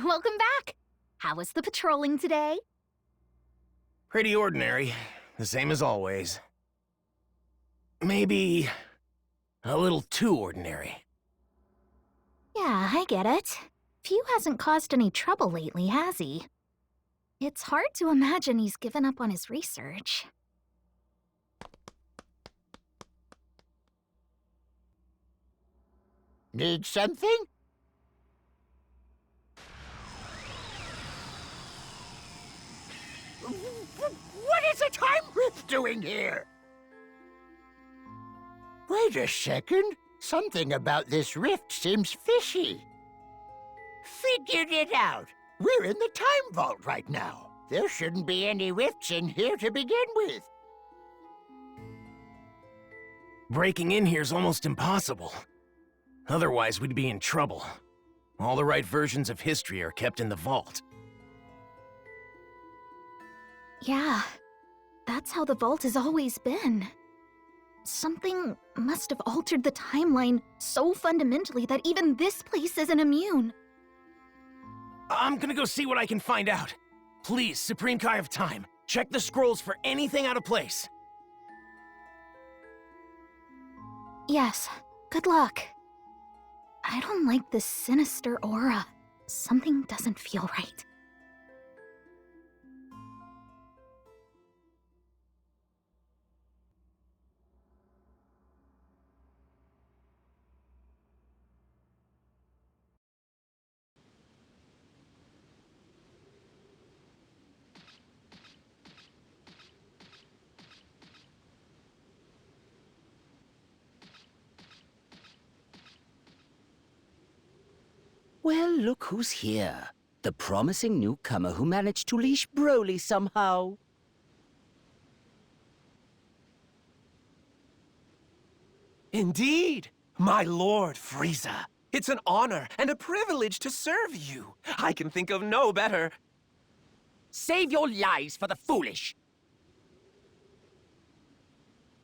welcome back. How was the patrolling today? Pretty ordinary. The same as always. Maybe a little too ordinary. Yeah, I get it. Few hasn't caused any trouble lately, has he? It's hard to imagine he's given up on his research. Need something? What is a time rift doing here? Wait a second. Something about this rift seems fishy. Figured it out. We're in the time vault right now. There shouldn't be any rifts in here to begin with. Breaking in here's almost impossible. Otherwise, we'd be in trouble. All the right versions of history are kept in the vault. Yeah, that's how the vault has always been. Something must have altered the timeline so fundamentally that even this place isn't immune. I'm gonna go see what I can find out. Please, Supreme Kai of Time, check the scrolls for anything out of place. Yes, good luck. I don't like this sinister aura. Something doesn't feel right. Well, look who's here. The promising newcomer who managed to leash Broly somehow. Indeed, my Lord Frieza. It's an honor and a privilege to serve you. I can think of no better. Save your lies for the foolish.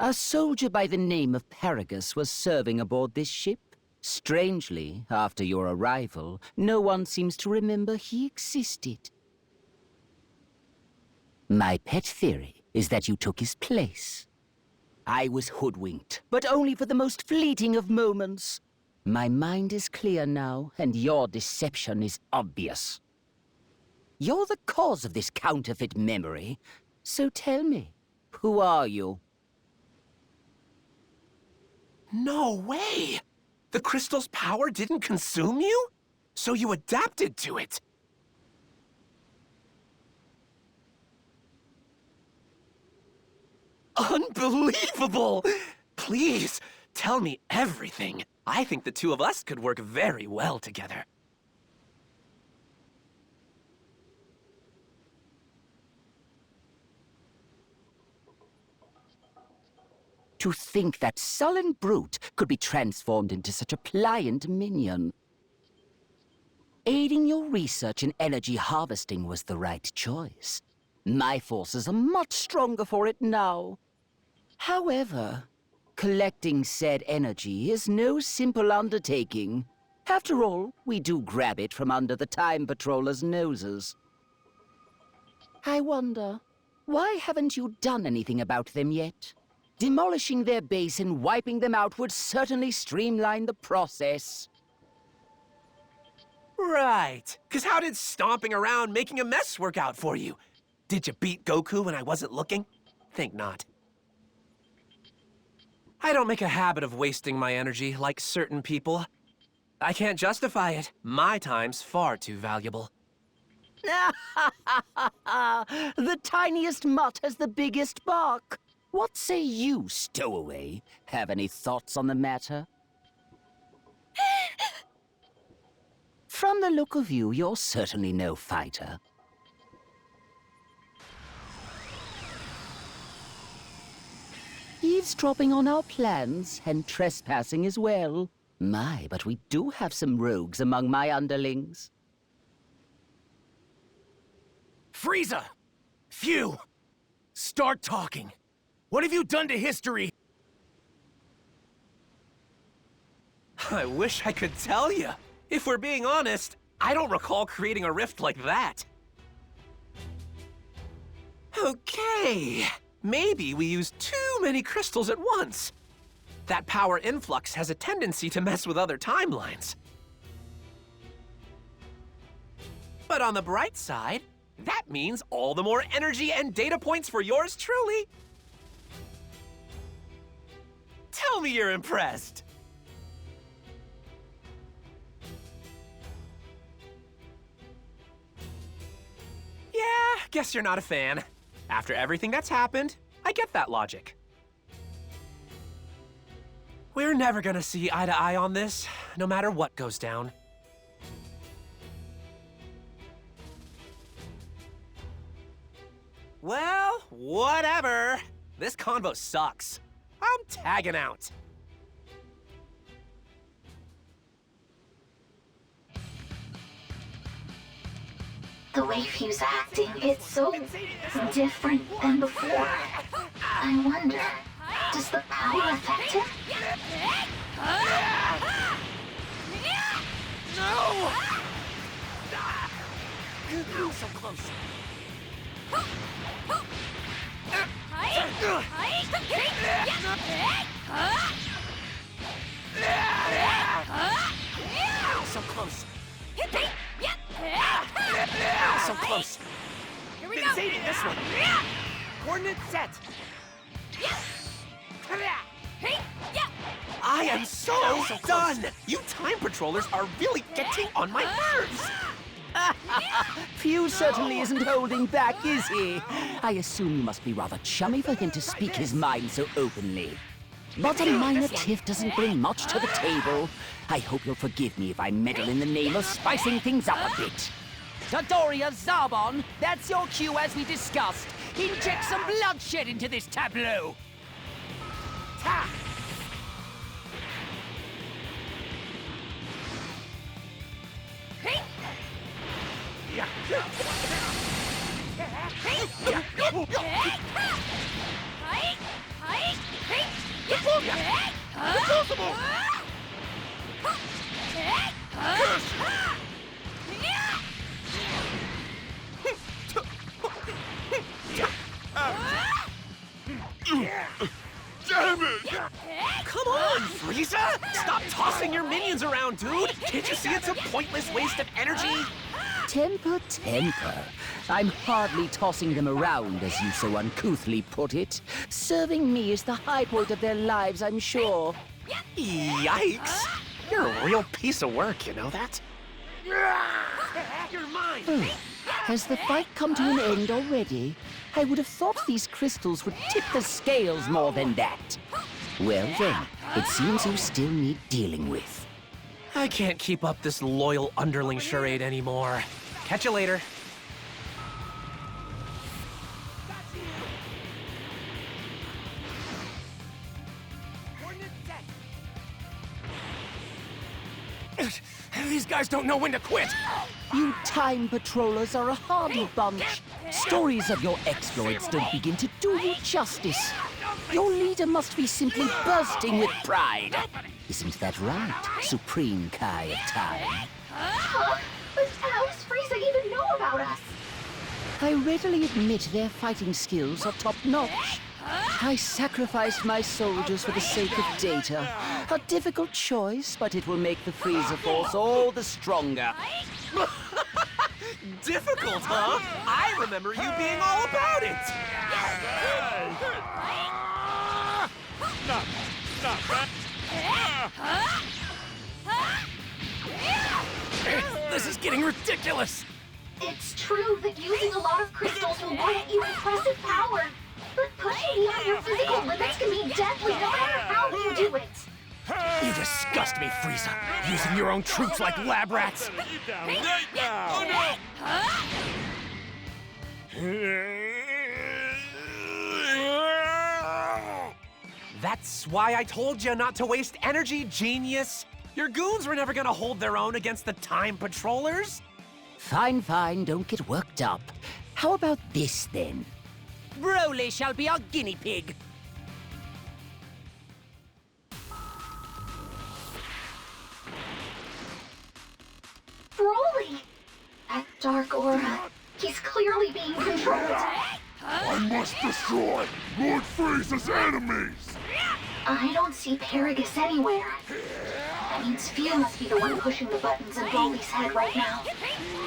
A soldier by the name of Paragus was serving aboard this ship. Strangely, after your arrival, no one seems to remember he existed. My pet theory is that you took his place. I was hoodwinked, but only for the most fleeting of moments. My mind is clear now, and your deception is obvious. You're the cause of this counterfeit memory, so tell me, who are you? No way! The crystal's power didn't consume you? So you adapted to it? Unbelievable! Please, tell me everything. I think the two of us could work very well together. To think that sullen brute could be transformed into such a pliant minion. Aiding your research in energy harvesting was the right choice. My forces are much stronger for it now. However, collecting said energy is no simple undertaking. After all, we do grab it from under the Time Patrollers' noses. I wonder, why haven't you done anything about them yet? Demolishing their base and wiping them out would certainly streamline the process. Right. Because how did stomping around making a mess work out for you? Did you beat Goku when I wasn't looking? Think not. I don't make a habit of wasting my energy like certain people. I can't justify it. My time's far too valuable. The tiniest mutt has the biggest bark. What say you, stowaway? Have any thoughts on the matter? From the look of you, you're certainly no fighter. Eavesdropping on our plans, and trespassing as well. My, but we do have some rogues among my underlings. Frieza! Phew! Start talking. What have you done to history? I wish I could tell you. If we're being honest, I don't recall creating a rift like that. Okay, maybe we used too many crystals at once. That power influx has a tendency to mess with other timelines. But on the bright side, that means all the more energy and data points for yours truly. Tell me you're impressed. Yeah, guess you're not a fan. After everything that's happened, I get that logic. We're never gonna see eye to eye on this, no matter what goes down. Well, whatever. This convo sucks. I'm tagging out. The way Few's acting, it's so different than before. I wonder, does the power affect him? No! So close. So close. So close. Here we go. This one. Coordinate set. I am so done. You time patrollers are really getting on my nerves. Few certainly isn't holding back, is he? I assume you must be rather chummy for him to speak his mind so openly. But a minor tiff doesn't bring much to the table. I hope you'll forgive me if I meddle in the name of spicing things up a bit. Dodoria Zarbon, that's your cue as we discussed. Inject some bloodshed into this tableau. Ta! Impossible! Damn it! Come on, Frieza! Stop tossing your minions around, dude! Can't you see it's a pointless waste of energy? Temper, temper. I'm hardly tossing them around, as you so uncouthly put it. Serving me is the high point of their lives, I'm sure. Yikes! You're a real piece of work, you know that? You're mine! Has the fight come to an end already? I would have thought these crystals would tip the scales more than that. Well then, it seems you still need dealing with. I can't keep up this loyal underling charade anymore. Catch you later. These guys don't know when to quit. You time patrollers are a hardy bunch. Stories of your exploits don't begin to do you justice. Your leader must be simply bursting with pride. Isn't that right, Supreme Kai of Time? But how does Frieza even know about us? I readily admit their fighting skills are top-notch. I sacrificed my soldiers for the sake of data. A difficult choice, but it will make the Frieza Force all the stronger. Difficult, huh? I remember you being all about it! This is getting ridiculous. It's true that using a lot of crystals will grant you impressive power. But pushing beyond your physical limits can be deadly no matter how you do it. You disgust me, Frieza. Using your own troops like lab rats. That's why I told you not to waste energy, genius. Your goons were never gonna hold their own against the Time Patrollers. Fine, fine, don't get worked up. How about this, then? Broly shall be our guinea pig. Broly! Broly. That dark aura. He's clearly being controlled. I must destroy Lord Frieza's enemies! I don't see Paragus anywhere. That means Few must be the one pushing the buttons in Broly's head right now.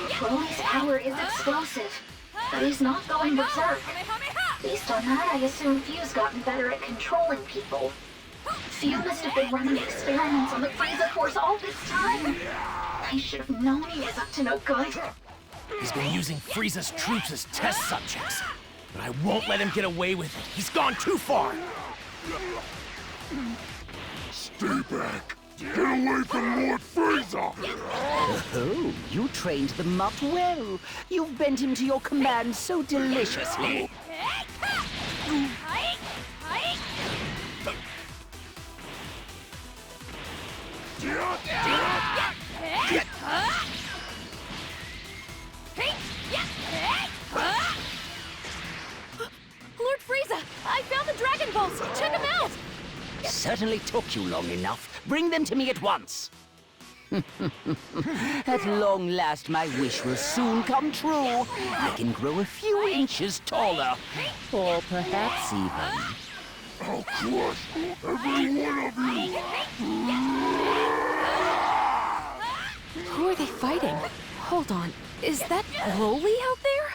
Broly's power is explosive, but he's not going berserk. Based on that, I assume Few's gotten better at controlling people. Few must have been running experiments on the Frieza Force all this time. I should have known he was up to no good. He's been using Frieza's troops as test subjects. But I won't let him get away with it. He's gone too far. Stay back! Get away from Lord Frieza! Oh, you trained the mutt well. You've bent him to your command so deliciously. Lord Frieza! I found the Dragon Balls! Check them out! Certainly took you long enough. Bring them to me at once. At long last, my wish will soon come true. I can grow a few inches taller. Or perhaps even... I'll crush every one of you! Who are they fighting? Hold on. Is that Broly out there?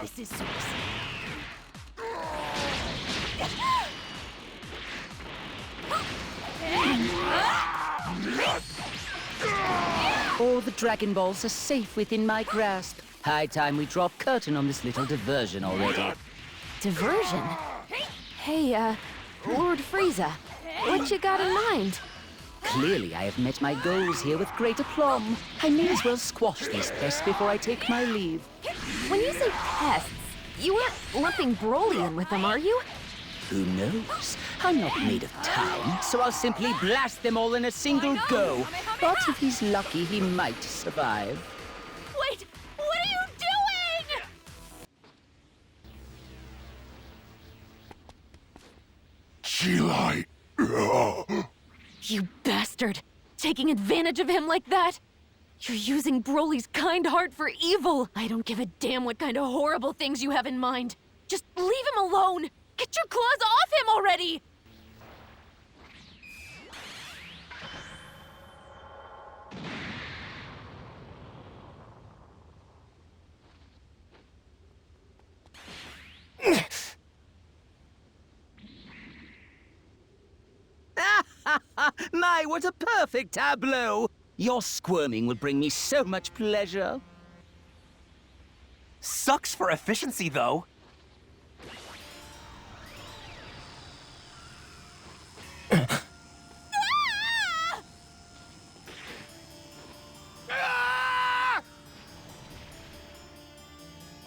This is Super All the Dragon Balls are safe within my grasp. High time we drop curtain on this little diversion already. Diversion? Hey, Lord Frieza, what you got in mind? Clearly I have met my goals here with great aplomb. I may as well squash these pests before I take my leave. When you say pests, you aren't lumping Broly in with them, are you? Who knows? I'm not made of time, so I'll simply blast them all in a single go. But if he's lucky, he might survive. Wait, what are you doing? G-Light! You bastard! Taking advantage of him like that? You're using Broly's kind heart for evil! I don't give a damn what kind of horrible things you have in mind. Just leave him alone! Get your claws off him already! My, what a perfect tableau! Your squirming will bring me so much pleasure. Sucks for efficiency, though.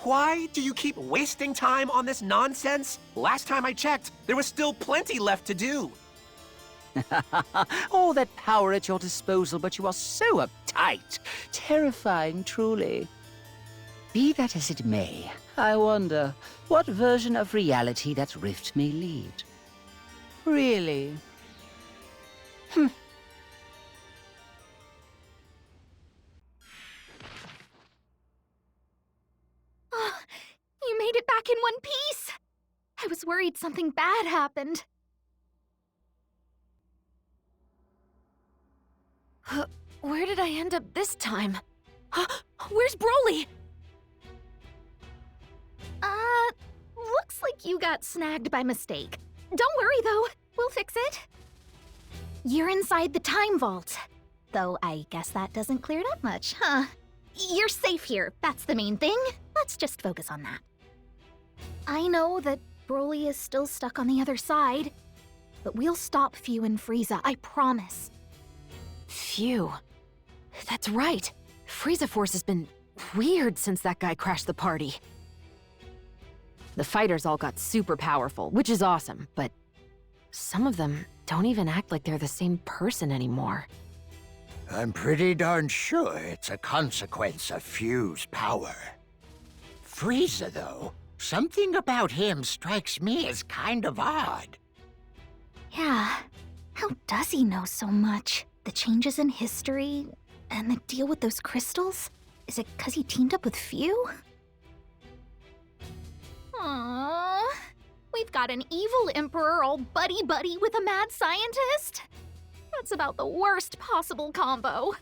Why do you keep wasting time on this nonsense? Last time I checked, there was still plenty left to do. All that power at your disposal, but you are so uptight. Terrifying, truly. Be that as it may, I wonder what version of reality that rift may lead. Really? Oh, you made it back in one piece! I was worried something bad happened. Where did I end up this time? Where's Broly? Looks like you got snagged by mistake. Don't worry, though. We'll fix it. You're inside the time vault. Though I guess that doesn't clear it up much, huh? You're safe here. That's the main thing. Let's just focus on that. I know that Broly is still stuck on the other side, but we'll stop Few and Frieza, I promise. Phew. That's right. Frieza Force has been weird since that guy crashed the party. The fighters all got super powerful, which is awesome, but some of them don't even act like they're the same person anymore. I'm pretty darn sure it's a consequence of Fuse power. Frieza, though, something about him strikes me as kind of odd. Yeah. How does he know so much? The changes in history and the deal with those crystals? Is it 'cause he teamed up with Few? Aww. We've got an evil emperor all buddy-buddy with a mad scientist? That's about the worst possible combo.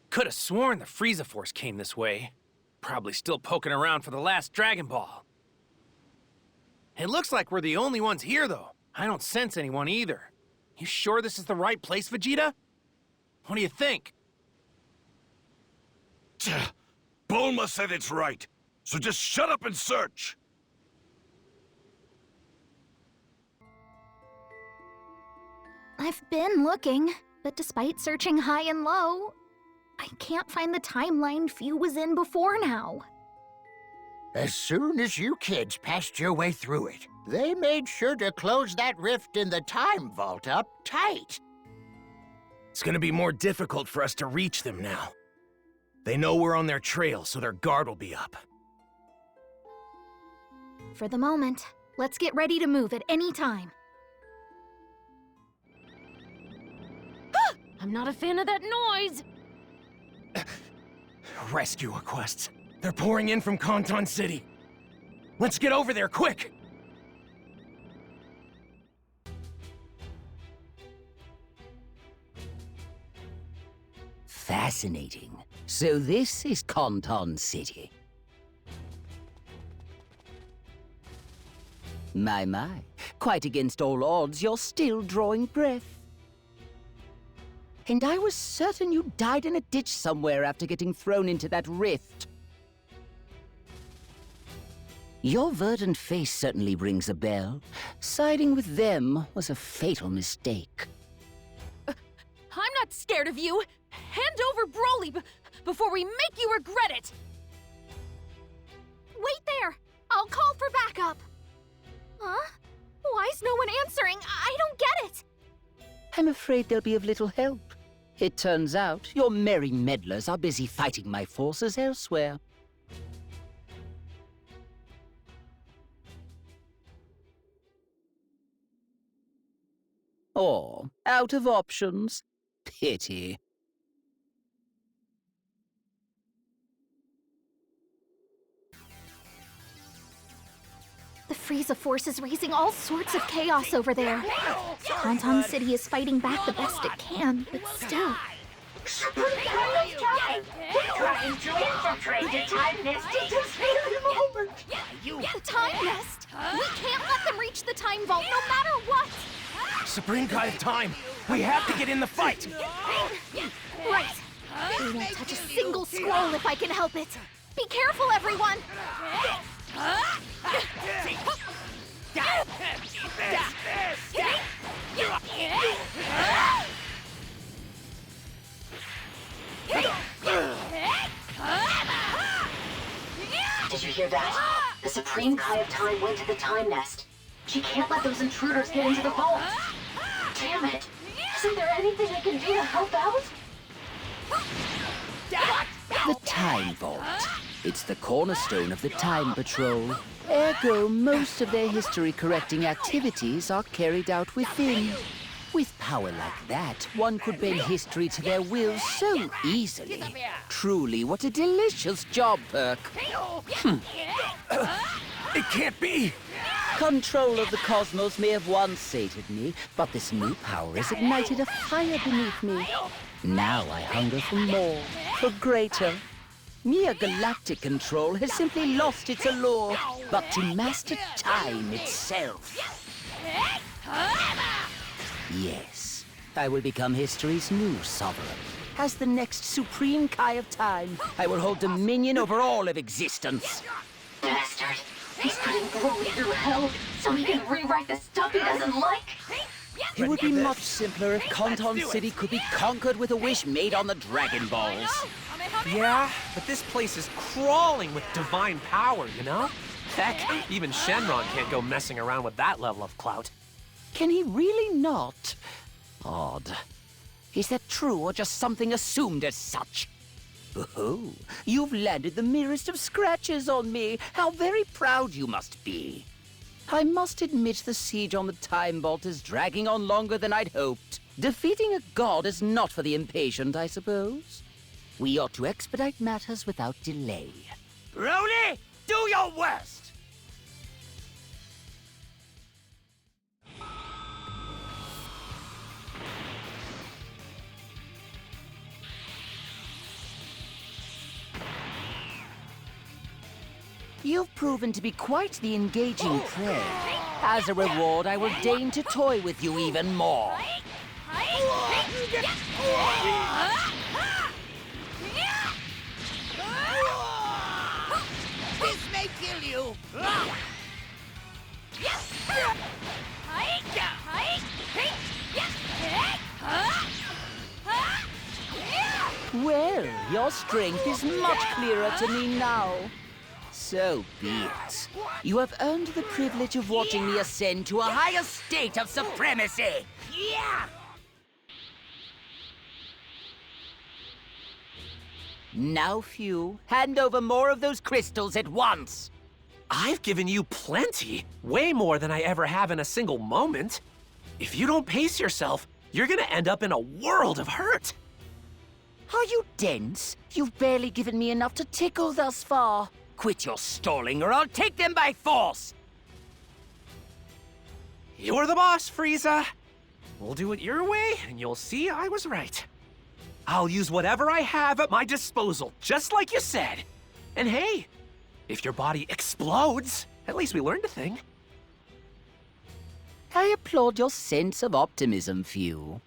Could have sworn the Frieza Force came this way. Probably still poking around for the last Dragon Ball. It looks like we're the only ones here, though. I don't sense anyone either. You sure this is the right place, Vegeta? What do you think? Bulma said it's right, so just shut up and search! I've been looking, but despite searching high and low, I can't find the timeline Few was in before now. As soon as you kids passed your way through it, they made sure to close that rift in the time vault up tight. It's gonna be more difficult for us to reach them now. They know we're on their trail, so their guard will be up. For the moment, let's get ready to move at any time. I'm not a fan of that noise! Rescue requests. They're pouring in from Kanton City. Let's get over there, quick! Fascinating. So this is Kanton City. My. Quite against all odds, you're still drawing breath. And I was certain you died in a ditch somewhere after getting thrown into that rift. Your verdant face certainly rings a bell. Siding with them was a fatal mistake. I'm not scared of you! Hand over Broly before we make you regret it! Wait there! I'll call for backup! Huh? Why is no one answering? I don't get it! I'm afraid they'll be of little help. It turns out your merry meddlers are busy fighting my forces elsewhere. Or out of options. Pity. The Frieza Force is raising all sorts of chaos over there. Kanton City is fighting back the best it can, but still. Trying to infiltrate the time nest at this very moment. The Time Nest! We can't let them reach the Time Vault no matter what! Supreme Kai of Time! We have to get in the fight! Right. We won't touch a single scroll if I can help it. Be careful, everyone! Did you hear that? The Supreme Kai of Time went to the Time Nest. She can't let those intruders get into the vault. Damn it! Isn't there anything I can do to help out? The Time Vault. It's the cornerstone of the Time Patrol. Ergo, most of their history-correcting activities are carried out within. With power like that, one could bend history to their will so easily. Truly, what a delicious job perk. It can't be! Control of the cosmos may have once sated me, but this new power has ignited a fire beneath me. Now I hunger for more, for greater. Mere galactic control has simply lost its allure, but to master time itself. Yes, I will become history's new sovereign. As the next Supreme Kai of Time, I will hold dominion over all of existence. Bastard! He's putting Broly through hell so he can rewrite the stuff he doesn't like! It would be much simpler if Kanton City could be conquered with a wish made on the Dragon Balls. Yeah, but this place is crawling with divine power, you know? Heck, even Shenron can't go messing around with that level of clout. Can he really not? Odd. Is that true or just something assumed as such? Oh, you've landed the merest of scratches on me. How very proud you must be. I must admit the siege on the Time Vault is dragging on longer than I'd hoped. Defeating a god is not for the impatient, I suppose. We ought to expedite matters without delay. Broly, do your worst! You've proven to be quite the engaging prey. As a reward, I will deign to toy with you even more. This may kill you! Well, your strength is much clearer to me now. So be it. You have earned the privilege of watching me ascend to a higher state of supremacy. Now, Few, hand over more of those crystals at once. I've given you plenty. Way more than I ever have in a single moment. If you don't pace yourself, you're gonna end up in a world of hurt. Are you dense? You've barely given me enough to tickle thus far. Quit your stalling or I'll take them by force! You're the boss, Frieza. We'll do it your way, and you'll see I was right. I'll use whatever I have at my disposal, just like you said. And hey, if your body explodes, at least we learned a thing. I applaud your sense of optimism, Few.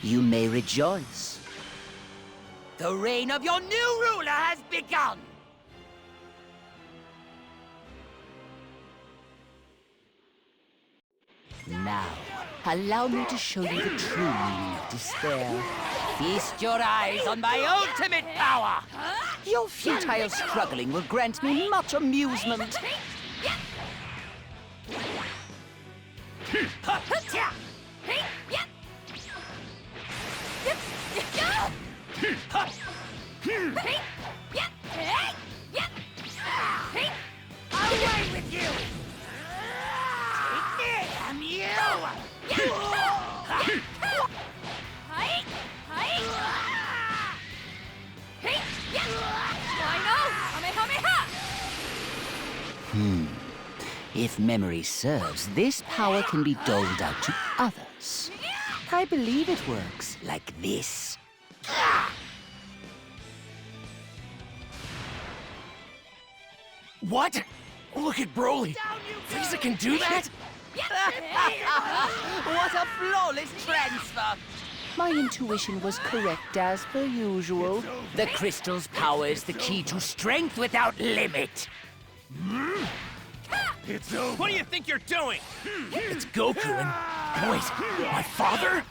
You may rejoice. The reign of your new ruler has begun! Now, allow me to show you the true meaning of despair. Feast your eyes on my ultimate power! Your futile struggling will grant me much amusement. Away with you! Damn you! If memory serves, this power can be doled out to others. I believe it works like this. What? Look at Broly. Frieza can do that? What a flawless transfer! My intuition was correct as per usual. The crystal's power is the key to strength without limit. It's over. What do you think you're doing? It's Goku and... Wait, my father?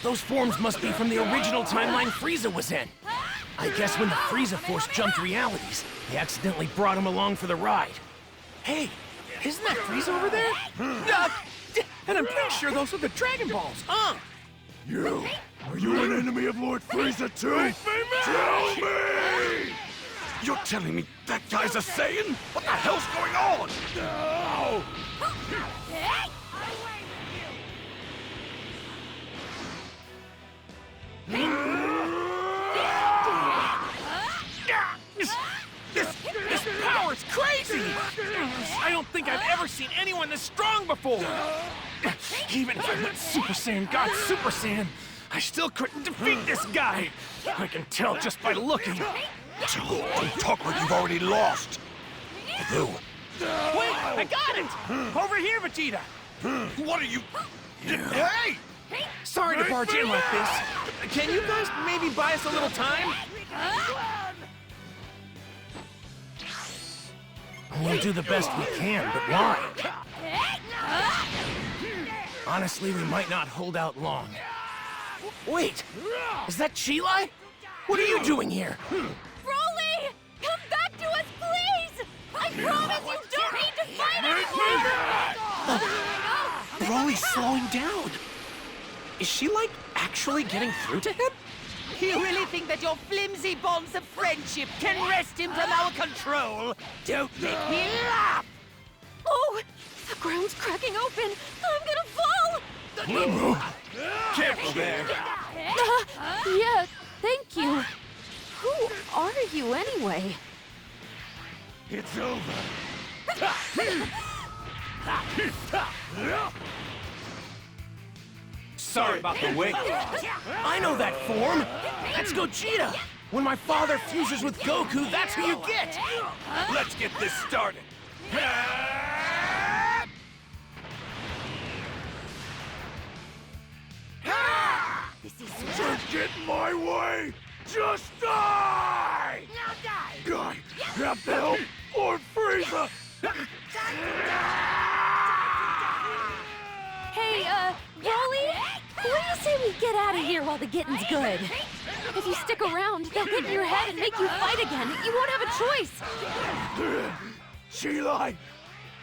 Those forms must be from the original timeline Frieza was in. I guess when the Frieza Force jumped realities, they accidentally brought him along for the ride. Hey, isn't that Frieza over there? And I'm pretty sure those are the Dragon Balls, huh? You! Are you an enemy of Lord Frieza too? Tell me! You're telling me that guy's a Saiyan? What the hell's going on? No! This power's crazy! I don't think I've ever seen anyone this strong before! Even if I went Super Saiyan God Super Saiyan, I still couldn't defeat this guy. I can tell just by looking. Don't talk like you've already lost. Who? Wait, I got it! Over here, Vegeta! What are you... Hey! Sorry to barge in like this. Can you guys maybe buy us a little time? We'll do the best we can, but why? Honestly, we might not hold out long. Wait, is that Chilai? What are you doing here? Broly! Come back to us, please! I promise you don't need to fight anymore! Broly's slowing down. Is she, like, actually getting through to him? You really think that your flimsy bonds of friendship can wrest him from our control? Don't make me laugh! Oh! The ground's cracking open! I'm gonna fall! Careful there. Yeah, thank you. Who are you, anyway? It's over. Sorry about the wait. I know that form. That's Gogeta. When my father fuses with Goku, that's who you get. Let's get this started. Just get in my way! Just die! Now die! Guy, have to help Lord Frieza! Hey, Broly? What do you say we get out of here while the getting's good? If you stick around, they'll get in your head and make you fight again. You won't have a choice. Chilai!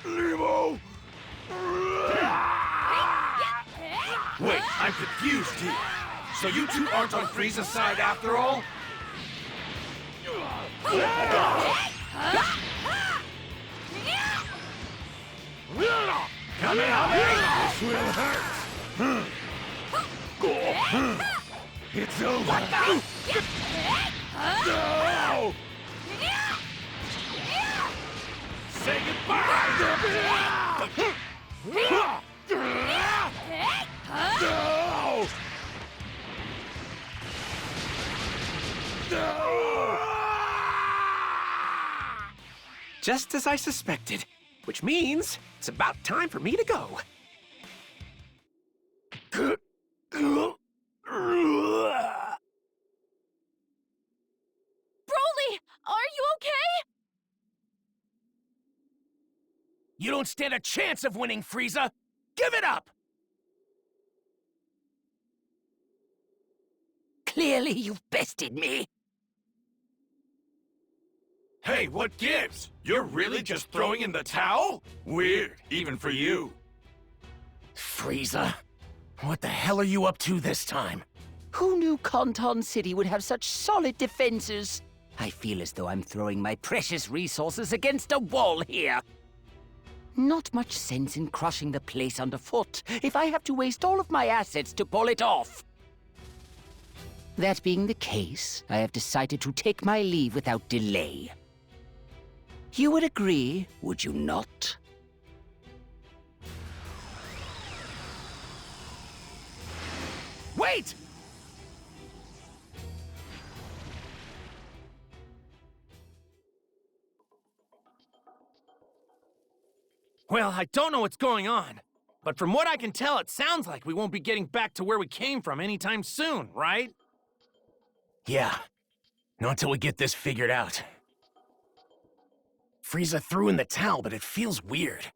Limo! Wait, I'm confused here. So you two aren't on Frieza's side after all? Come in! This will hurt! It's over! No! Say goodbye! No! Just as I suspected, which means it's about time for me to go. Broly, are you okay? You don't stand a chance of winning, Frieza. Give it up! Clearly you've bested me. Hey, what gives? You're really just throwing in the towel? Weird, even for you. Frieza, what the hell are you up to this time? Who knew Kanton City would have such solid defenses? I feel as though I'm throwing my precious resources against a wall here. Not much sense in crushing the place underfoot if I have to waste all of my assets to pull it off. That being the case, I have decided to take my leave without delay. You would agree, would you not? Wait! Well, I don't know what's going on, but from what I can tell, it sounds like we won't be getting back to where we came from anytime soon, right? Yeah, not until we get this figured out. Frieza threw in the towel, but it feels weird.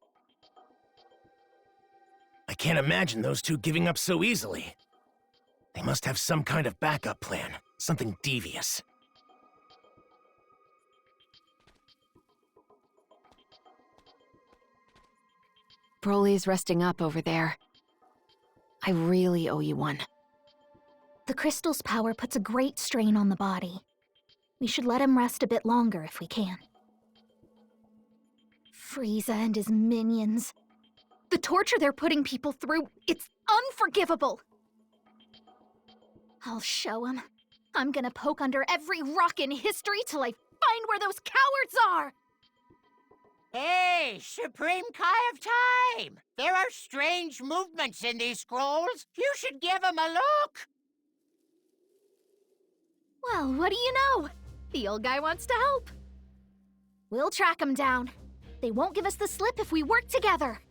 I can't imagine those two giving up so easily. They must have some kind of backup plan, something devious. Broly's resting up over there. I really owe you one. The crystal's power puts a great strain on the body. We should let him rest a bit longer if we can. Frieza and his minions. The torture they're putting people through, it's unforgivable. I'll show him. I'm gonna poke under every rock in history till I find where those cowards are! Hey, Supreme Kai of Time! There are strange movements in these scrolls. You should give them a look. Well, what do you know? The old guy wants to help. We'll track him down. They won't give us the slip if we work together.